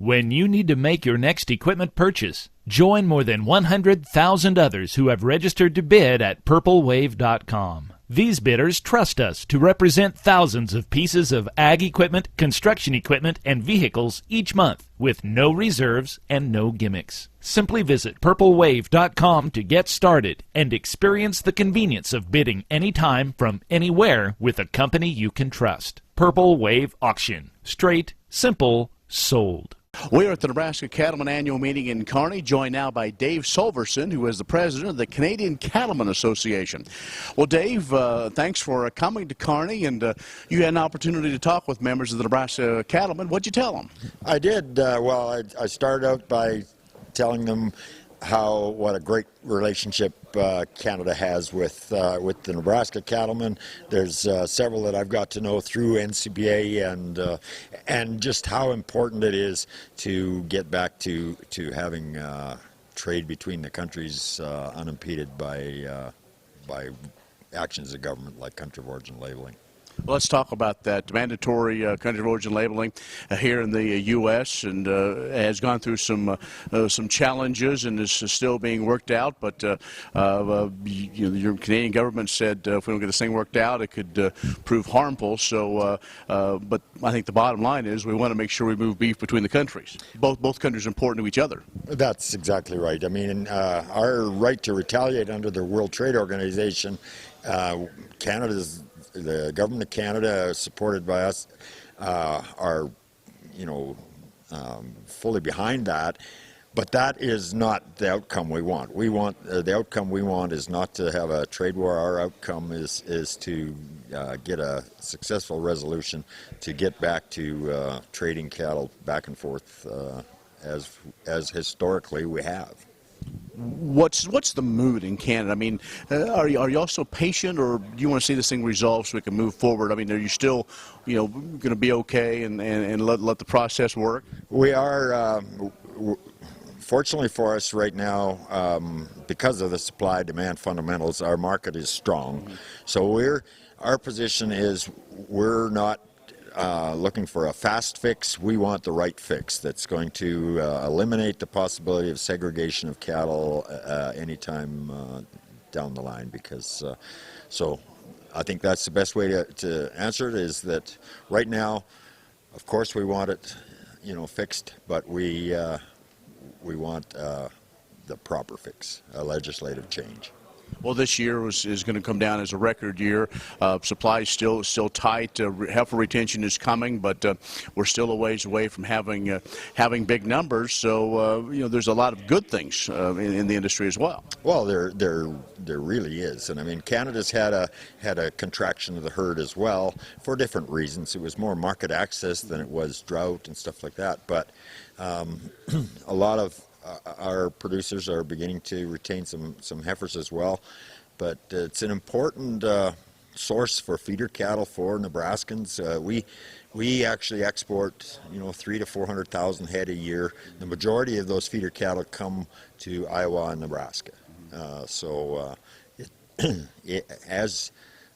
When you need to make your next equipment purchase, join more than 100,000 others who have registered to bid at purplewave.com. These bidders trust us to represent thousands of pieces of ag equipment, construction equipment, and vehicles each month with no reserves and no gimmicks. Simply visit purplewave.com to get started and experience the convenience of bidding anytime from anywhere with a company you can trust. Purple Wave Auction. Straight, simple, sold. We are at the Nebraska Cattlemen annual meeting in Kearney, joined now by Dave Solverson, who is the president of the Canadian Cattlemen Association. Well, Dave, thanks for coming to Kearney, and you had an opportunity to talk with members of the Nebraska Cattlemen. What'd you tell them? I did. I started out by telling them what a great relationship Canada has with the Nebraska Cattlemen. There's several that I've got to know through NCBA, and just how important it is to get back to having trade between the countries unimpeded by actions of government like country of origin labeling. Well, let's talk about that mandatory country of origin labeling here in the U.S. and has gone through some challenges and is still being worked out. But your Canadian government said if we don't get this thing worked out, it could prove harmful. So, but I think the bottom line is we want to make sure we move beef between the countries. Both countries are important to each other. That's exactly right. I mean, our right to retaliate under the World Trade Organization, the government of Canada, supported by us, are fully behind that. But that is not the outcome we want. The outcome we want is not to have a trade war. Our outcome is to get a successful resolution to get back to trading cattle back and forth as historically we have. What's the mood in Canada? I mean, are you also patient, or do you want to see this thing resolved so we can move forward? I mean, are you still, going to be okay and let the process work? We are. Fortunately for us right now, because of the supply-demand fundamentals, our market is strong. Mm-hmm. So our position is we're not looking for a fast fix. We want the right fix that's going to eliminate the possibility of segregation of cattle anytime down the line. Because so I think that's the best way to answer it, is that right now, of course, we want it fixed, but we want the proper fix, a legislative change. Well, this year is going to come down as a record year. Supply is still tight. Heifer retention is coming, but we're still a ways away from having big numbers. So there's a lot of good things in the industry as well. Well, there really is, and I mean, Canada's had a contraction of the herd as well for different reasons. It was more market access than it was drought and stuff like that. But a lot of our producers are beginning to retain some heifers as well, but it's an important source for feeder cattle for Nebraskans. We actually export 300,000 to 400,000 head a year. The majority of those feeder cattle come to Iowa and Nebraska.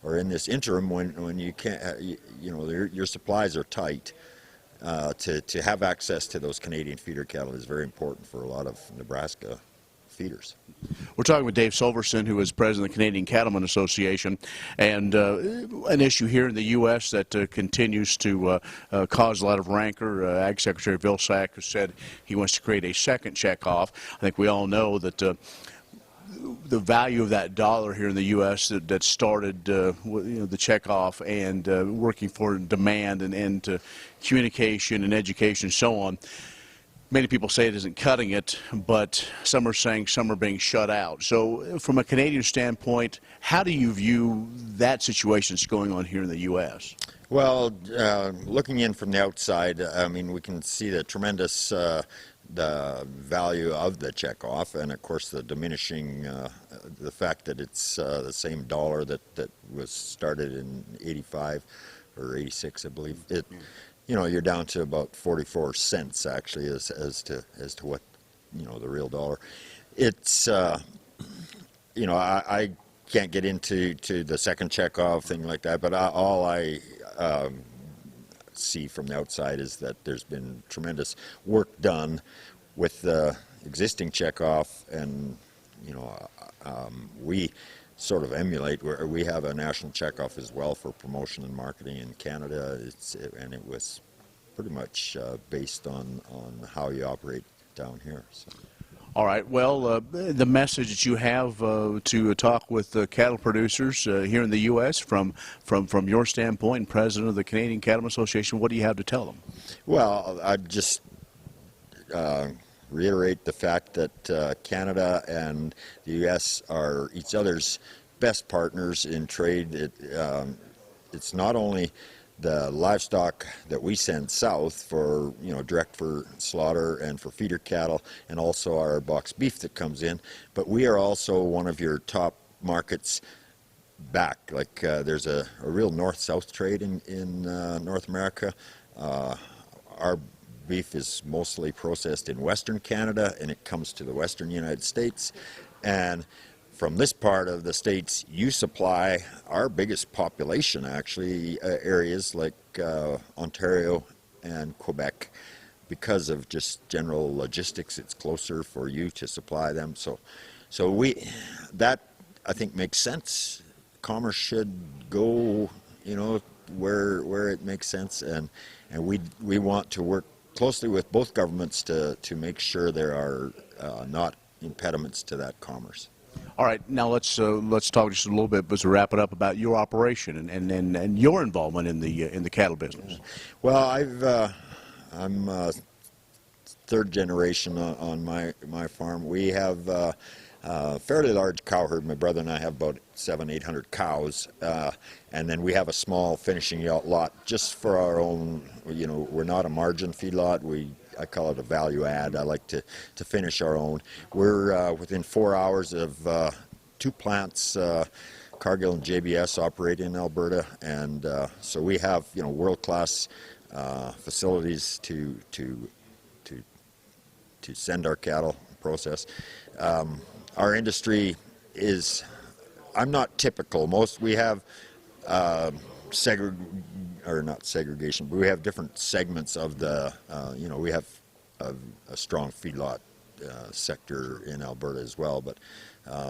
In this interim, when you can't, your supplies are tight. To have access to those Canadian feeder cattle is very important for a lot of Nebraska feeders. We're talking with Dave Solverson, who is president of the Canadian Cattlemen Association, and an issue here in the U.S. that continues to cause a lot of rancor. Ag Secretary Vilsack has said he wants to create a second checkoff. I think we all know that the value of that dollar here in the U.S. that started the checkoff and working for demand and to communication and education and so on. Many people say it isn't cutting it, but some are saying some are being shut out. So from a Canadian standpoint, how do you view that situation that's going on here in the U.S.? Well, looking in from the outside, I mean, we can see the tremendous the value of the checkoff, and of course the diminishing the fact that it's the same dollar that was started in '85 or '86, I believe. You're down to about 44 cents actually as to what the real dollar. It's I can't get into the second checkoff thing like that, but all I see from the outside is that there's been tremendous work done with the existing checkoff, and we sort of emulate where we have a national checkoff as well for promotion and marketing in Canada. And it was pretty much based on how you operate down here. So. All right. Well, the message that you have to talk with cattle producers here in the U.S. from your standpoint, and President of the Canadian Cattlemen Association, what do you have to tell them? Well, I'd just reiterate the fact that Canada and the U.S. are each other's best partners in trade. It's not only the livestock that we send south for, direct for slaughter and for feeder cattle, and also our boxed beef that comes in, but we are also one of your top markets back. Like there's a real north-south trade in North America. Our beef is mostly processed in Western Canada, and it comes to the Western United States. And from this part of the States, you supply our biggest population, actually, areas like Ontario and Quebec. Because of just general logistics, it's closer for you to supply them. So that, I think, makes sense. Commerce should go, where it makes sense, and we want to work closely with both governments to make sure there are not impediments to that commerce. All right, now let's talk just a little bit, but to wrap it up, about your operation and your involvement in the cattle business. Well, I'm third generation on my farm. We have a fairly large cow herd. My brother and I have about 700-800 cows, and then we have a small finishing lot just for our own. We're not a margin feedlot. I call it a value add. I like to finish our own. We're within 4 hours of two plants, Cargill and JBS, operate in Alberta, and so we have world-class facilities to send our cattle process. Our industry is, I'm not typical. We have not segregation, but we have different segments of the, we have a strong feedlot sector in Alberta as well. But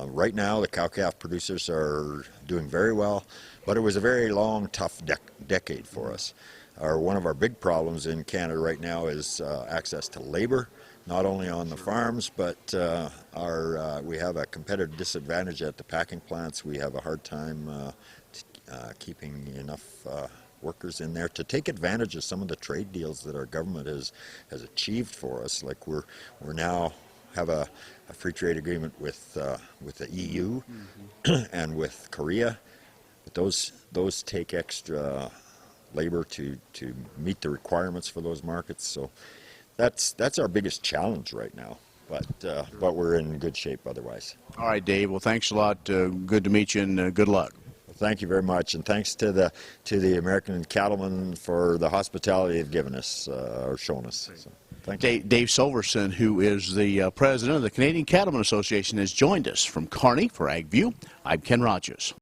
right now, the cow-calf producers are doing very well, but it was a very long, tough decade for us. One of our big problems in Canada right now is access to labor, not only on the farms, but we have a competitive disadvantage at the packing plants. We have a hard time keeping enough workers in there to take advantage of some of the trade deals that our government has achieved for us. Like we're now have a free trade agreement with the EU and with Korea. But those take extra labor to meet the requirements for those markets. So that's our biggest challenge right now. But we're in good shape otherwise. All right, Dave. Well, thanks a lot. Good to meet you, and good luck. Thank you very much, and thanks to the American Cattlemen for the hospitality they've given us or shown us. So, thank you. Dave Solverson, who is the president of the Canadian Cattlemen Association, has joined us from Kearney for AgView. I'm Ken Rogers.